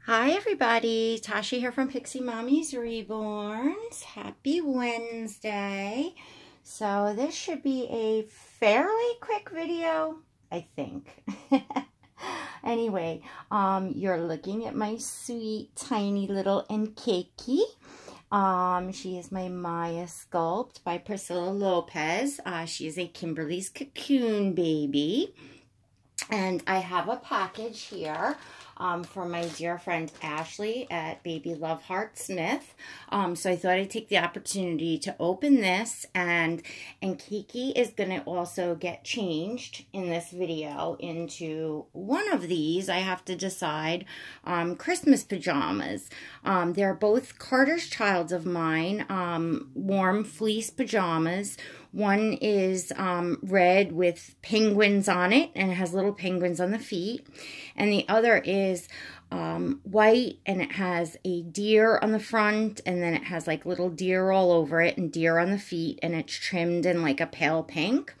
Hi everybody, Tasha here from Pixie Mommy's Reborns. Happy Wednesday. So this should be a fairly quick video, I think. Anyway, you're looking at my sweet tiny little Nkechi. She is my Maia sculpt by Pricilla Lopez. She is a Kymberlee's Cocoon baby. And I have a package here from my dear friend Ashley at Baby Love Hart Smith. So I thought I'd take the opportunity to open this, and Nkechi is going to also get changed in this video into one of these. I have to decide Christmas pajamas. They're both Carter's Childs of mine, warm fleece pajamas. One is red with penguins on it, and it has little penguins on the feet. And the other is white, and it has a deer on the front, and then it has like little deer all over it and deer on the feet, and it's trimmed in like a pale pink.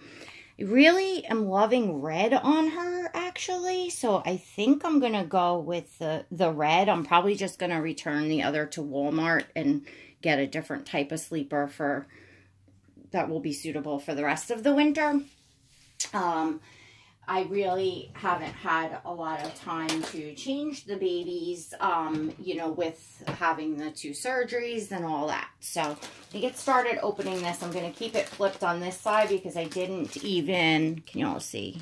I really am loving red on her, actually, so I think I'm going to go with the red. I'm probably just going to return the other to Walmart and get a different type of sleeper that will be suitable for the rest of the winter. I really haven't had a lot of time to change the babies, you know, with having the 2 surgeries and all that. So to get started opening this, I'm going to keep it flipped on this side because I didn't even, can you all see?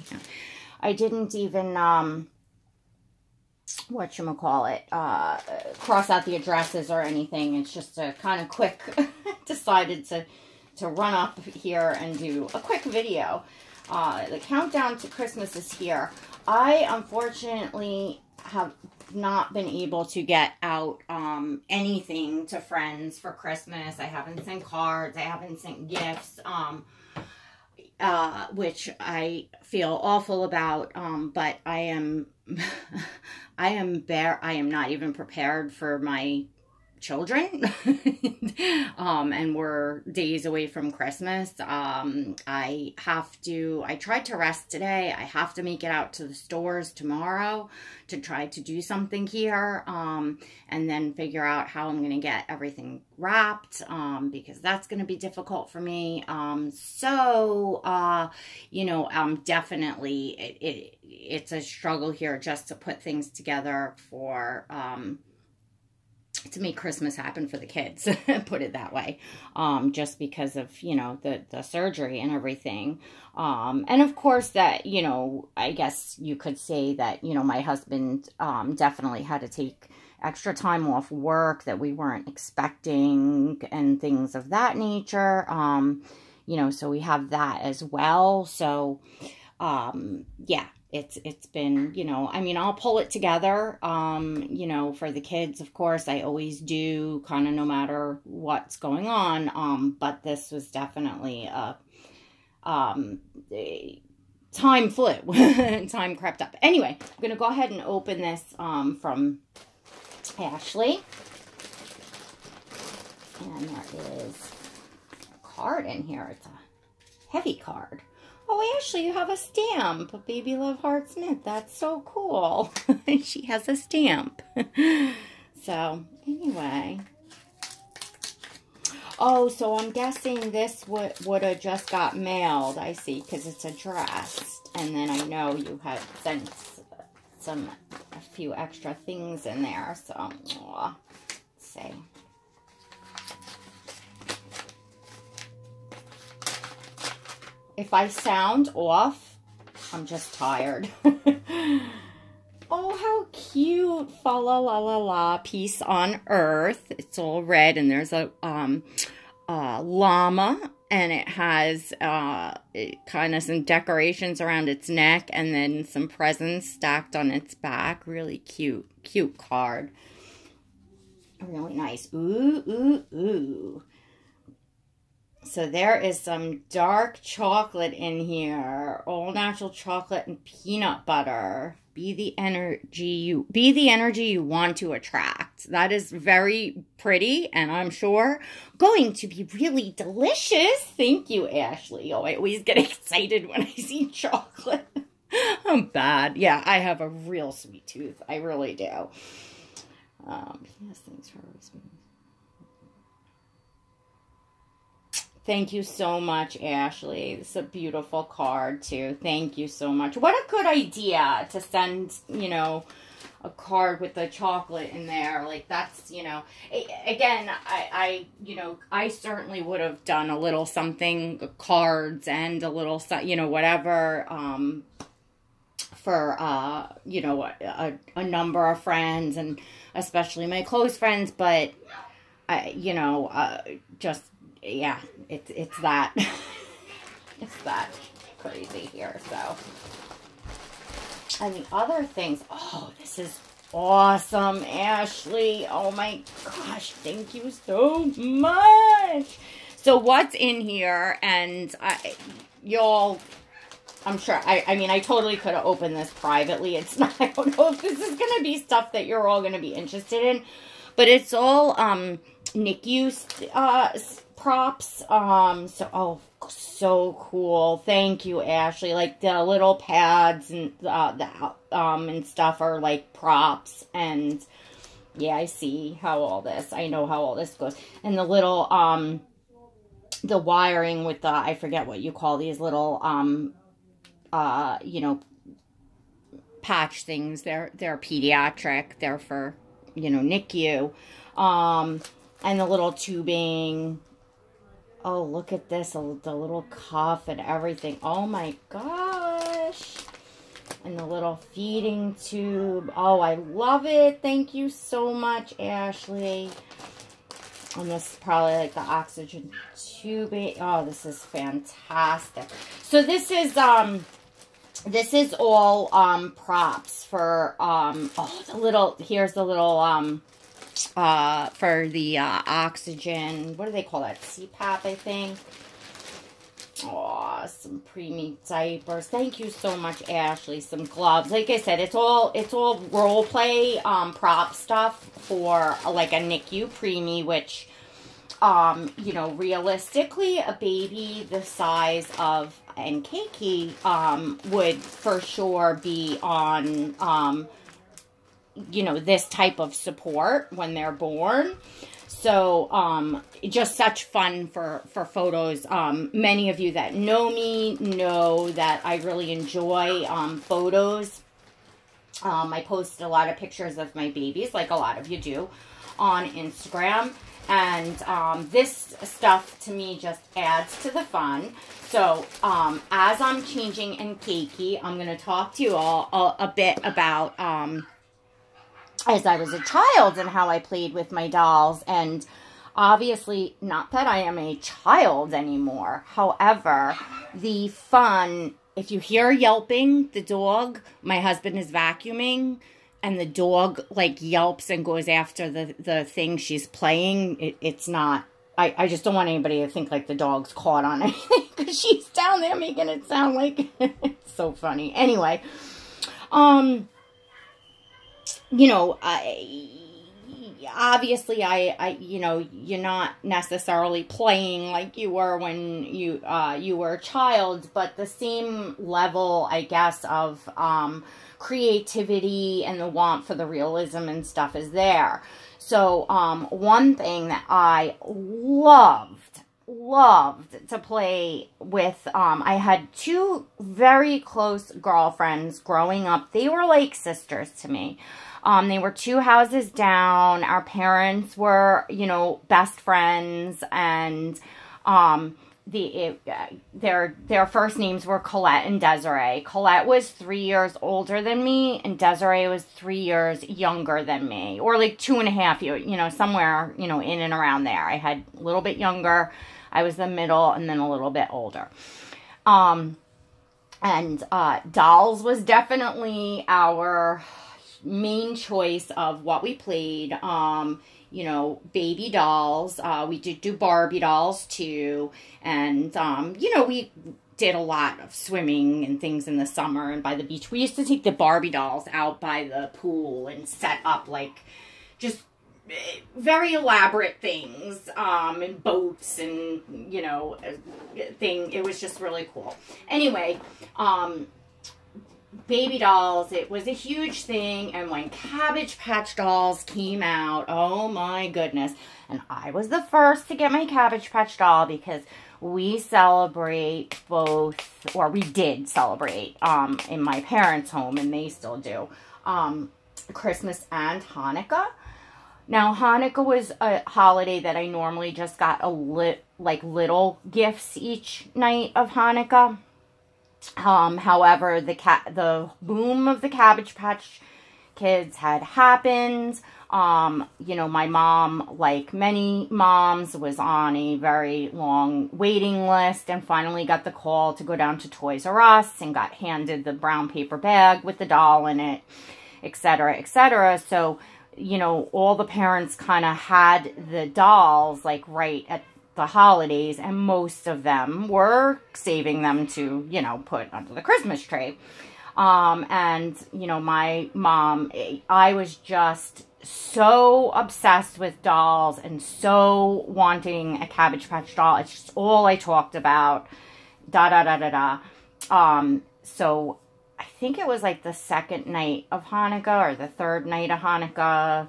I didn't even, whatchamacallit, cross out the addresses or anything. It's just a kind of quick, decided to run up here and do a quick video. The countdown to Christmas is here. I unfortunately have not been able to get out anything to friends for Christmas. I haven't sent cards. I haven't sent gifts, which I feel awful about. But I am I am not even prepared for my children. And we're days away from Christmas. I tried to rest today. I have to make it out to the stores tomorrow to try to do something here, and then figure out how I'm going to get everything wrapped, because that's going to be difficult for me. You know, definitely it's a struggle here just to put things together for, to make Christmas happen for the kids, put it that way, just because of, you know, the surgery and everything. And of course that, you know, I guess you could say that, you know, my husband definitely had to take extra time off work that we weren't expecting and things of that nature. You know, so we have that as well. So, yeah. It's been, you know, I mean, I'll pull it together, you know, for the kids, of course. I always do, kind of no matter what's going on. But this was definitely a time flew. Time crept up. Anyway, I'm going to go ahead and open this from Ashley. And there is a card in here. It's a heavy card. Oh, Ashley, you have a stamp. Baby Love Hart Smith. That's so cool. She has a stamp. So, anyway. Oh, so I'm guessing this would have just got mailed. I see, because it's addressed. And then I know you had sent a few extra things in there. So, let's see. If I sound off, I'm just tired. Oh, how cute. Fa la la la la. Peace on Earth. It's all red, and there's a llama, and it has kind of some decorations around its neck, and then some presents stacked on its back. Really cute. Cute card. Really nice. Ooh, ooh, ooh. So there is some dark chocolate in here. All natural chocolate and peanut butter. Be the energy you want to attract. That is very pretty, and I'm sure going to be really delicious. Thank you, Ashley. Oh, I always get excited when I see chocolate. I'm bad. Yeah, I have a real sweet tooth. I really do. Yes, thanks for always being. Thank you so much, Ashley. This is a beautiful card, too. Thank you so much. What a good idea to send, you know, a card with the chocolate in there. Like, that's, you know, again, you know, I certainly would have done a little something, cards and a little, you know, whatever, for, you know, a number of friends and especially my close friends. But, you know, just, yeah, it's that, it's that crazy here, so. And the other things, oh, this is awesome, Ashley. Oh my gosh, thank you so much. So what's in here, and y'all, I'm sure, I mean, I totally could have opened this privately. It's not, I don't know if this is going to be stuff that you're all going to be interested in, but it's all NICU props. So, oh, so cool. Thank you, Ashley. Like the little pads and and stuff are like props. And yeah, I see how all this, I know how all this goes. And the little the wiring with the, I forget what you call these little you know, patch things. They're pediatric. They're for, you know, NICU. And the little tubing. Oh, look at this, the little cuff and everything. Oh my gosh. And the little feeding tube. Oh, I love it. Thank you so much, Ashley. And this is probably like the oxygen tubing. Oh, this is fantastic. So this is all props for oh, the little, here's the little for the oxygen, what do they call that? CPAP, I think. Oh, some Preemie diapers. Thank you so much, Ashley. Some gloves. Like I said, it's all role play prop stuff for like a NICU Preemie, which you know, realistically, a baby the size of Nkechi would for sure be on you know, this type of support when they're born. So, just such fun for photos. Many of you that know me know that I really enjoy photos. I post a lot of pictures of my babies, like a lot of you do, on Instagram. And this stuff, to me, just adds to the fun. So, as I'm changing Nkechi, I'm going to talk to you all a bit about as I was a child and how I played with my dolls. And obviously, not that I am a child anymore. However, the fun, if you hear yelping, the dog, my husband is vacuuming, and the dog, like, yelps and goes after the thing she's playing, it's not, I just don't want anybody to think, like, the dog's caught on anything, because she's down there making it sound like, it's so funny. Anyway, you know, obviously, you know, you're not necessarily playing like you were when you were a child, but the same level, I guess, of creativity and the want for the realism and stuff is there. So, one thing that I loved to play with, I had two very close girlfriends growing up. They were like sisters to me. They were 2 houses down. Our parents were, you know, best friends, and their first names were Colette and Desert. Colette was 3 years older than me, and Desert was 3 years younger than me, or like 2.5 years, you know, somewhere, you know, in and around there. I had a little bit younger, I was the middle, and then a little bit older. And dolls was definitely our main choice of what we played. You know, baby dolls. We did do Barbie dolls too. And, you know, we did a lot of swimming and things in the summer and by the beach. We used to take the Barbie dolls out by the pool and set up like just very elaborate things, and boats and, you know, it was just really cool. Anyway, baby dolls, it was a huge thing. And when Cabbage Patch dolls came out, oh my goodness. And I was the first to get my Cabbage Patch doll because we celebrate both, or we did celebrate in my parents' home, and they still do, Christmas and Hanukkah. Now, Hanukkah was a holiday that I normally just got little gifts each night of Hanukkah. However, the boom of the Cabbage Patch Kids had happened. You know, my mom, like many moms, was on a very long waiting list and finally got the call to go down to Toys R Us and got handed the brown paper bag with the doll in it, etc., etc. So, you know, all the parents kind of had the dolls like right at the holidays, and most of them were saving them to, you know, put under the Christmas tree. And, you know, my mom, I was just so obsessed with dolls and so wanting a Cabbage Patch doll. It's just all I talked about, so I think it was like the second night of Hanukkah or the third night of Hanukkah.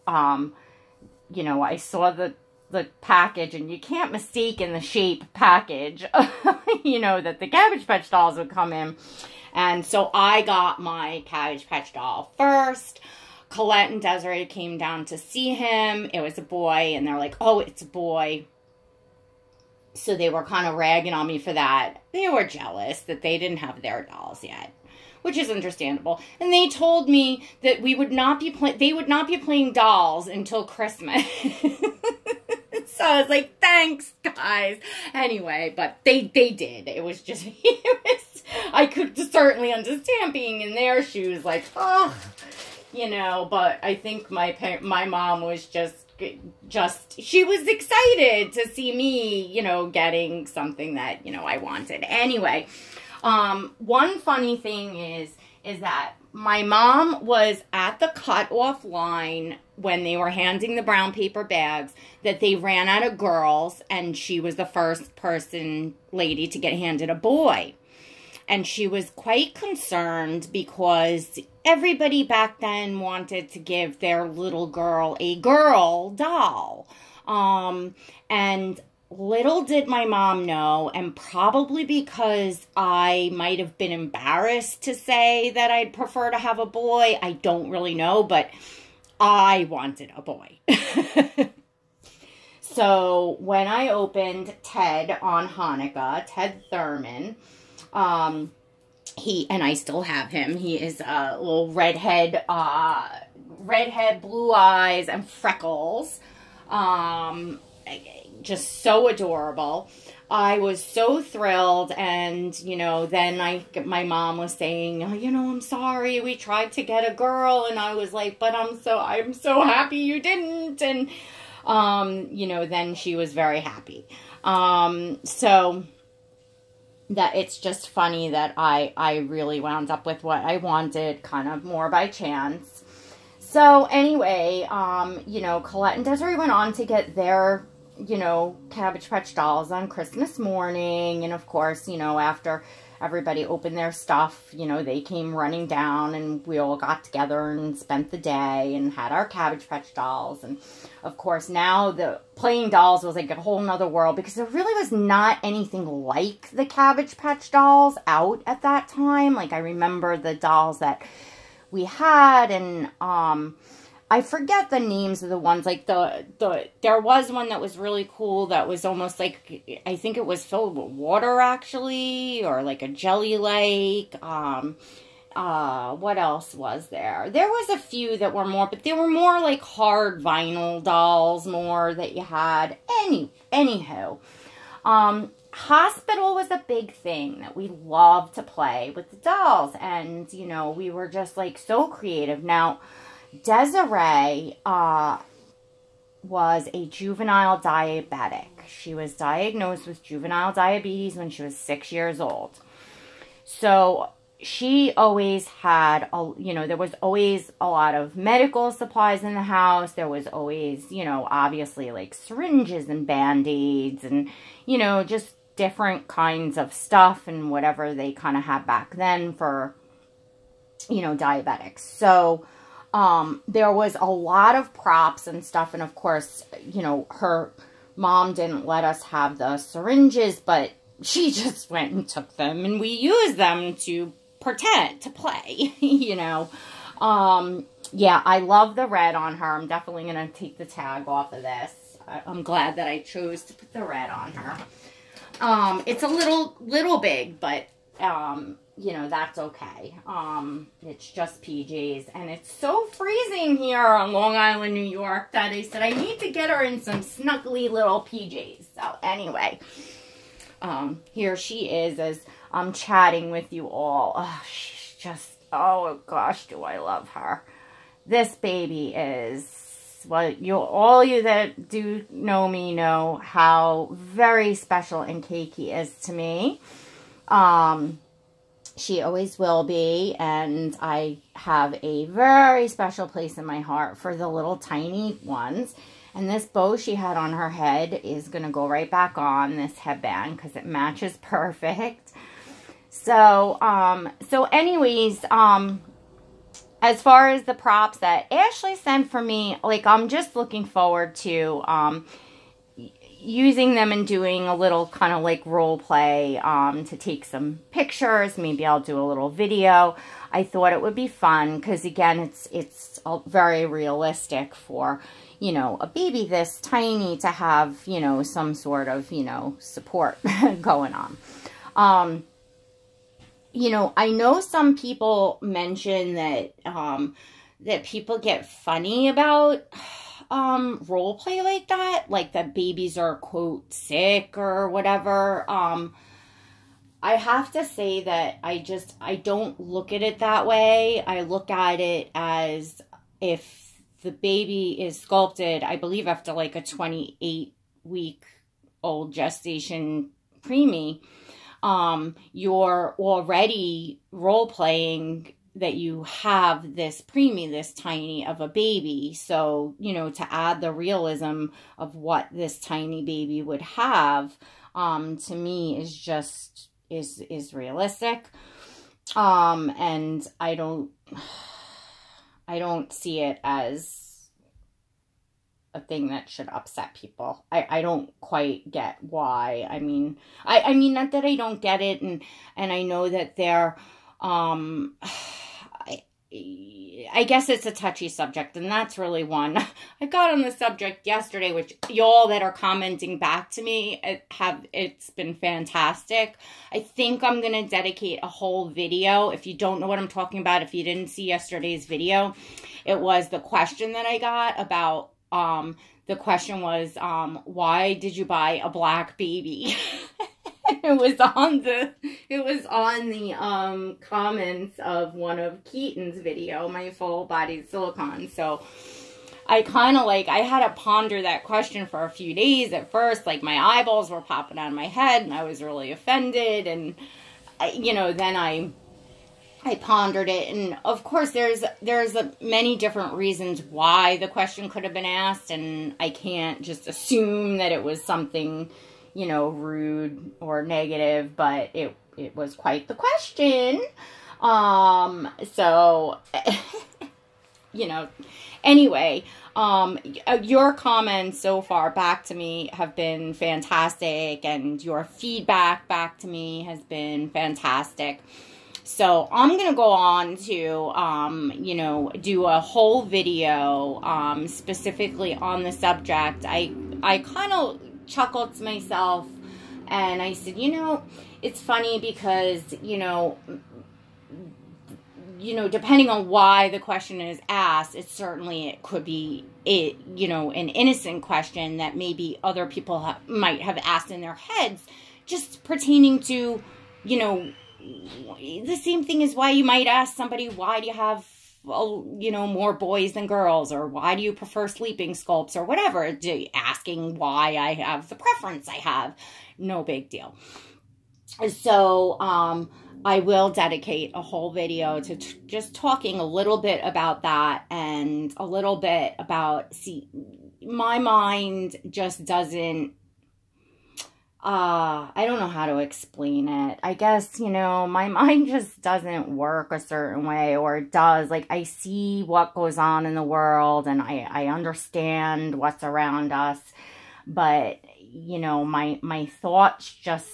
You know, I saw the package, and you can't mistake in the shape package, you know, that the Cabbage Patch dolls would come in. And so I got my Cabbage Patch doll first. Colette and Desert came down to see him. It was a boy, and they're like, oh, it's a boy. So they were kind of ragging on me for that. They were jealous that they didn't have their dolls yet, which is understandable. And they told me that they would not be playing dolls until Christmas. So I was like, thanks, guys. Anyway, but they did. It was just, I could certainly understand being in their shoes, like, oh, you know, but I think my mom was just, she was excited to see me, you know, getting something that, you know, I wanted. Anyway, one funny thing is that my mom was at the cutoff line when they were handing the brown paper bags, that they ran out of girls, and she was the first lady to get handed a boy. And she was quite concerned because everybody back then wanted to give their little girl a girl doll. And little did my mom know, and probably because I might have been embarrassed to say that I'd prefer to have a boy, I don't really know, but I wanted a boy. So when I opened Ted on Hanukkah, Ted Thurman, and I still have him. He is a little redhead, blue eyes, and freckles. Just so adorable. I was so thrilled, and, you know, then my mom was saying, oh, you know, I'm sorry, we tried to get a girl, and I was like, but I'm so happy you didn't, and, you know, then she was very happy. So that it's just funny that I really wound up with what I wanted, kind of more by chance. So anyway, you know, Colette and Desiree went on to get their, you know, Cabbage Patch dolls on Christmas morning. And of course, you know, after everybody opened their stuff, you know, they came running down, and we all got together and spent the day and had our Cabbage Patch dolls. And of course, now the playing dolls was like a whole nother world, because there really was not anything like the Cabbage Patch dolls out at that time. Like, I remember the dolls that we had, and I forget the names of the ones, like there was one that was really cool that was almost like, I think it was filled with water actually, or like a jelly lake. What else was there? There was a few that were more, but they were more like hard vinyl dolls more that you had. Anywho, hospital was a big thing that we loved to play with the dolls, and, you know, we were just like so creative. Now, Desiree was a juvenile diabetic. She was diagnosed with juvenile diabetes when she was 6 years old. So she always had, you know, there was always a lot of medical supplies in the house. There was always, you know, obviously like syringes and Band-Aids and, you know, just different kinds of stuff and whatever they kind of had back then for you know, diabetics. So, there was a lot of props and stuff. And of course, you know, her mom didn't let us have the syringes, but she just went and took them and we used them to pretend to play, you know. Yeah, I love the red on her. I'm definitely going to take the tag off of this. I'm glad that I chose to put the red on her. It's a little big, but, you know, that's okay. It's just PJs, and it's so freezing here on Long Island, New York, that I said I need to get her in some snuggly little PJs. So anyway, here she is as I'm chatting with you all. Oh, she's just, oh gosh, do I love her. This baby is, well, all you that do know me know how very special Nkechi is to me. She always will be, and I have a very special place in my heart for the little tiny ones. And this bow she had on her head is going to go right back on this headband because it matches perfect. So, anyways, as far as the props that Ashley sent for me, like, I'm just looking forward to, using them and doing a little kind of like role play, to take some pictures. Maybe I'll do a little video. I thought it would be fun because, again, it's very realistic for, you know, a baby this tiny to have, you know, some sort of, you know, support going on. You know, I know some people mention that, that people get funny about, role play like that babies are, quote, sick or whatever. I have to say that I don't look at it that way. I look at it as if the baby is sculpted, I believe after like a 28-week-old gestation preemie, you're already role-playing that you have this preemie, this tiny of a baby. So, you know, to add the realism of what this tiny baby would have, to me is just, is realistic. And I don't see it as a thing that should upset people. I don't quite get why. I mean, not that I don't get it, and I know that they're, I guess it's a touchy subject, and that's really one. I got on the subject yesterday, which y'all that are commenting back to me it's been fantastic. I think I'm going to dedicate a whole video. If you don't know what I'm talking about, if you didn't see yesterday's video, it was the question that I got about, the question was, why did you buy a black baby? It was on the comments of one of Keaton's video, my full body silicone. So I kind of like, I had to ponder that question for a few days at first. Like, my eyeballs were popping out of my head and I was really offended. And you know, then I pondered it, and of course there's many different reasons why the question could have been asked, and I can't just assume that it was something, you know, rude or negative, but it was quite the question. So, you know, anyway, your comments so far back to me have been fantastic, and your feedback back to me has been fantastic. So I'm going to go on to, you know, do a whole video, specifically on the subject. I kind of chuckled to myself, and I said, you know, it's funny because, you know, depending on why the question is asked, it could be, you know, an innocent question that maybe other people might have asked in their heads, just pertaining to, you know, the same thing as why you might ask somebody, why do you have, you know, more boys than girls, or why do you prefer sleeping sculpts, or whatever, asking why I have the preference I have. No big deal. So, I will dedicate a whole video to just talking a little bit about that, and a little bit about, see, my mind just doesn't, I don't know how to explain it. I guess, you know, my mind just doesn't work a certain way, or it does. Like, I see what goes on in the world, and I understand what's around us, but, you know, my thoughts just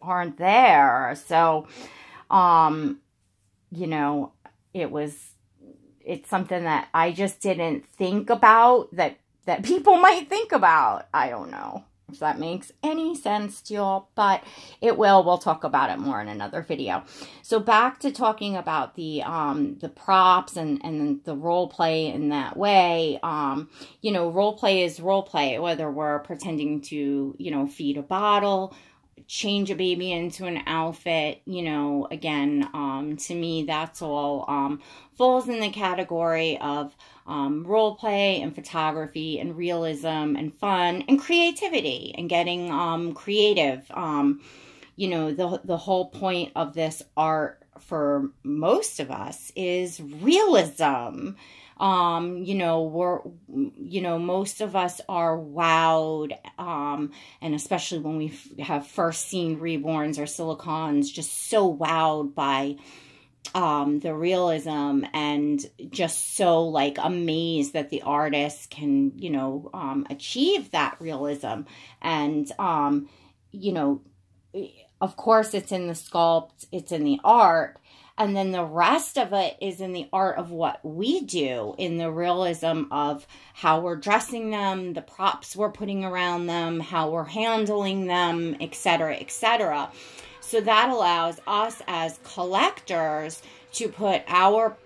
aren't there. So, you know, it's something that I just didn't think about that people might think about. I don't know if that makes any sense to y'all, but it will. We'll talk about it more in another video. So back to talking about the props and the role play in that way. You know, role play is role play, whether we're pretending to, you know, feed a bottle, change a baby into an outfit, you know, again, to me, that's all falls in the category of role play and photography and realism and fun and creativity and getting creative. You know, the whole point of this art for most of us is realism. You know, most of us are wowed, and especially when we have first seen reborns or silicons, just so wowed by the realism, and just so like amazed that the artist can, you know, achieve that realism. And, you know, of course it's in the sculpt, it's in the art, and then the rest of it is in the art of what we do, in the realism of how we're dressing them, the props we're putting around them, how we're handling them, etc., etc. So that allows us as collectors to put our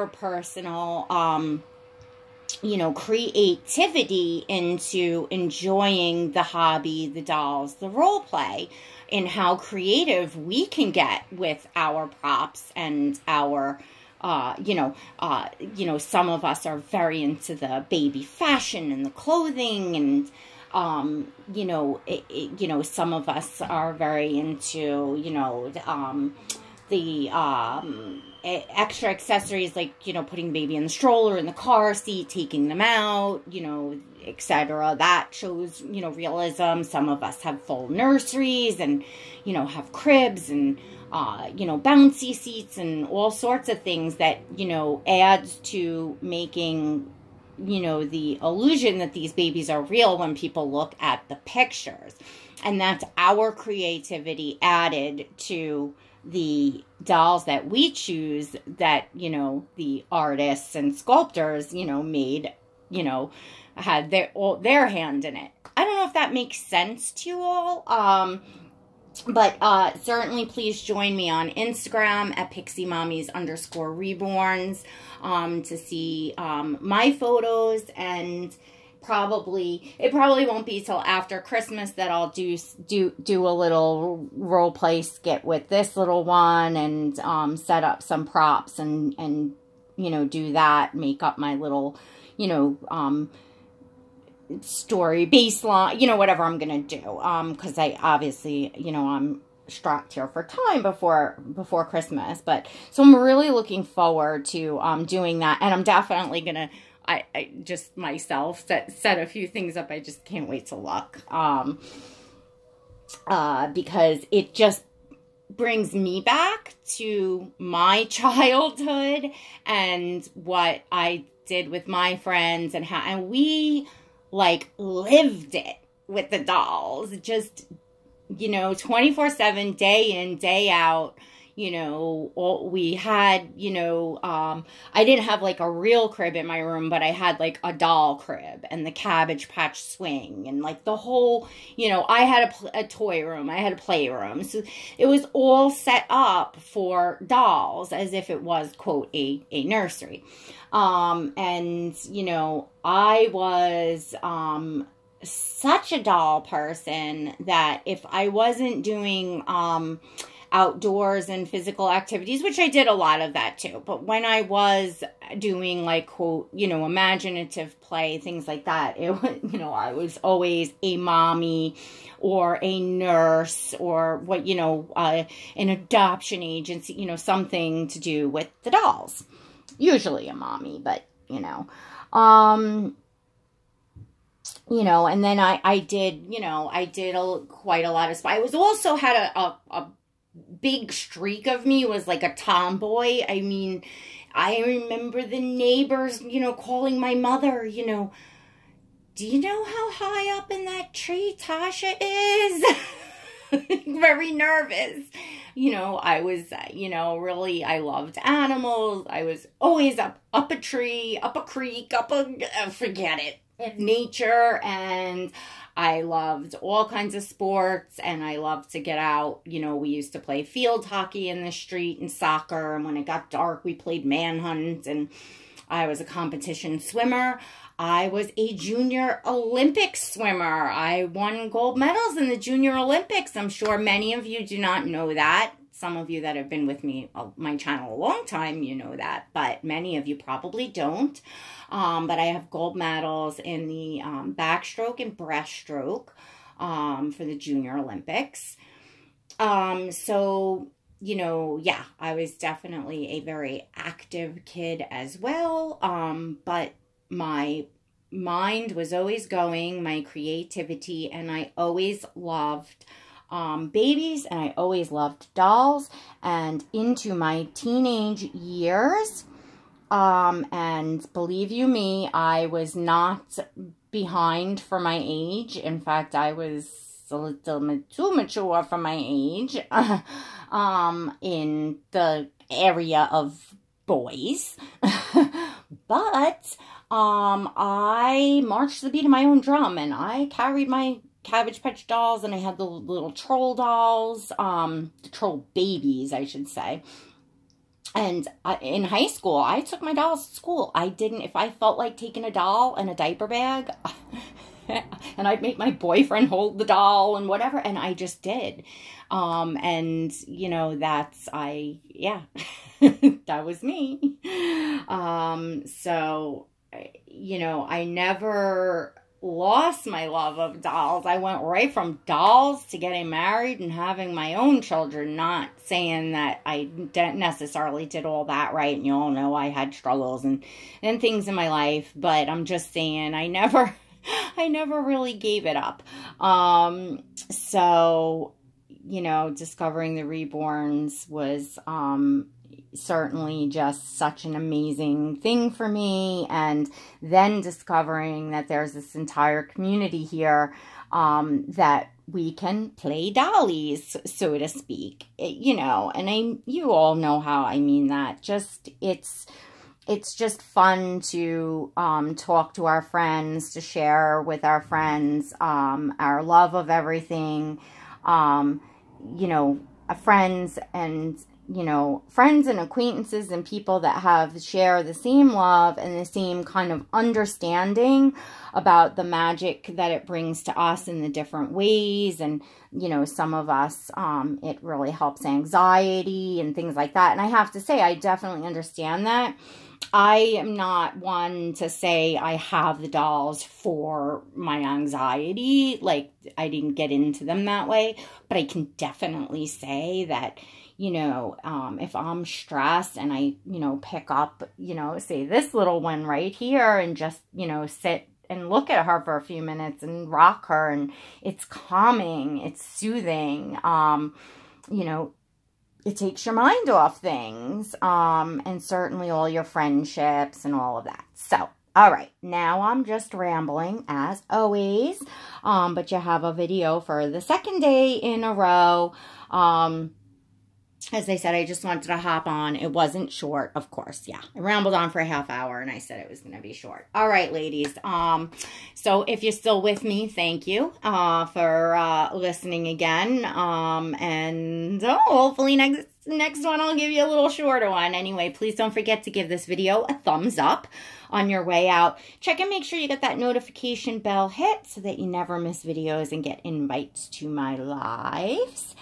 personal, you know, creativity into enjoying the hobby, the dolls, the role play, and how creative we can get with our props and our, you know, some of us are very into the baby fashion and the clothing, and you know, some of us are very into, you know, the extra accessories, like, you know, putting the baby in the stroller, in the car seat, taking them out, you know, etc. That shows, you know, realism. Some of us have full nurseries and, you know, have cribs and, you know, bouncy seats and all sorts of things that, you know, adds to making, you know, the illusion that these babies are real when people look at the pictures. And that's our creativity added to the dolls that we choose, that, you know, the artists and sculptors, you know, made, you know, had their hand in it. I don't know if that makes sense to you all. But certainly please join me on Instagram at PixieMommies_reborns to see my photos, and it probably won't be till after Christmas that I'll do a little role play skit with this little one, and set up some props and you know, do that, make up my little, you know, story baseline, you know, whatever I'm gonna do, because I obviously, you know, I'm strapped here for time before Christmas. But so I'm really looking forward to doing that, and I'm definitely gonna I just myself set a few things up. I just can't wait to look, because it just brings me back to my childhood and what I did with my friends, and we like lived it with the dolls, just, you know, 24/7, day in, day out. You know, we had, you know, I didn't have like a real crib in my room, but I had like a doll crib and the Cabbage Patch swing and like the whole, you know, I had a toy room, I had a playroom. So it was all set up for dolls as if it was, quote, a nursery. And, you know, I was such a doll person that if I wasn't doing outdoors and physical activities, which I did a lot of that too, but when I was doing like, quote, you know, imaginative play, things like that, it was, you know, I was always a mommy or a nurse or what, you know, an adoption agency, you know, something to do with the dolls. Usually a mommy, but, you know, you know, and then I did, you know, I did quite a lot of, I was also had a big streak of me was like a tomboy. I mean, I remember the neighbors, you know, calling my mother, you know, do you know how high up in that tree Tasha is? Very nervous. You know, I was, you know, really, I loved animals. I was always up a tree, up a creek, forget it, nature. And I loved all kinds of sports, and I loved to get out. You know, we used to play field hockey in the street and soccer. And when it got dark, we played manhunt, and I was a competition swimmer. I was a junior Olympic swimmer. I won gold medals in the Junior Olympics. I'm sure many of you do not know that. Some of you that have been with me, my channel a long time, you know that. But many of you probably don't. But I have gold medals in the backstroke and breaststroke for the Junior Olympics. So, you know, yeah, I was definitely a very active kid as well. But my mind was always going, my creativity, and I always loved babies, and I always loved dolls. And into my teenage years, and believe you me, I was not behind for my age. In fact, I was a little too mature for my age in the area of boys. But I marched to the beat of my own drum, and I carried my Cabbage Patch dolls, and I had the little troll dolls, the troll babies, I should say. And in high school, I took my dolls to school. I didn't, if I felt like taking a doll and a diaper bag, and I'd make my boyfriend hold the doll and whatever, and I just did. And, you know, yeah, that was me. So, you know, I never lost my love of dolls. I went right from dolls to getting married and having my own children. Not saying that I necessarily did all that right, and you all know I had struggles and things in my life, but I'm just saying I never really gave it up. So, you know, discovering the reborns was certainly just such an amazing thing for me. And then discovering that there's this entire community here that we can play dollies, so to speak. You know, and you all know how I mean that. Just it's just fun to talk to our friends, to share with our friends our love of everything. You know, friends and, you know, friends and acquaintances and people that share the same love and the same kind of understanding about the magic that it brings to us in the different ways. And, you know, some of us, it really helps anxiety and things like that. And I have to say, I definitely understand that. I am not one to say I have the dolls for my anxiety. Like, I didn't get into them that way. But I can definitely say that, you know, if I'm stressed and I, you know, pick up, you know, say this little one right here and just, you know, sit and look at her for a few minutes and rock her, and it's calming, it's soothing, you know, it takes your mind off things, and certainly all your friendships and all of that. So, all right, now I'm just rambling as always, but you have a video for the second day in a row. As I said, I just wanted to hop on. It wasn't short, of course. Yeah, I rambled on for a half hour, and I said it was going to be short. All right, ladies. So if you're still with me, thank you for listening again. And hopefully next one I'll give you a little shorter one. Anyway, please don't forget to give this video a thumbs up on your way out. Check and make sure you get that notification bell hit so that you never miss videos and get invites to my lives.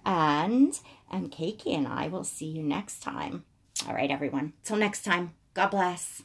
And Nkechi and I will see you next time. All right, everyone. Till next time. God bless.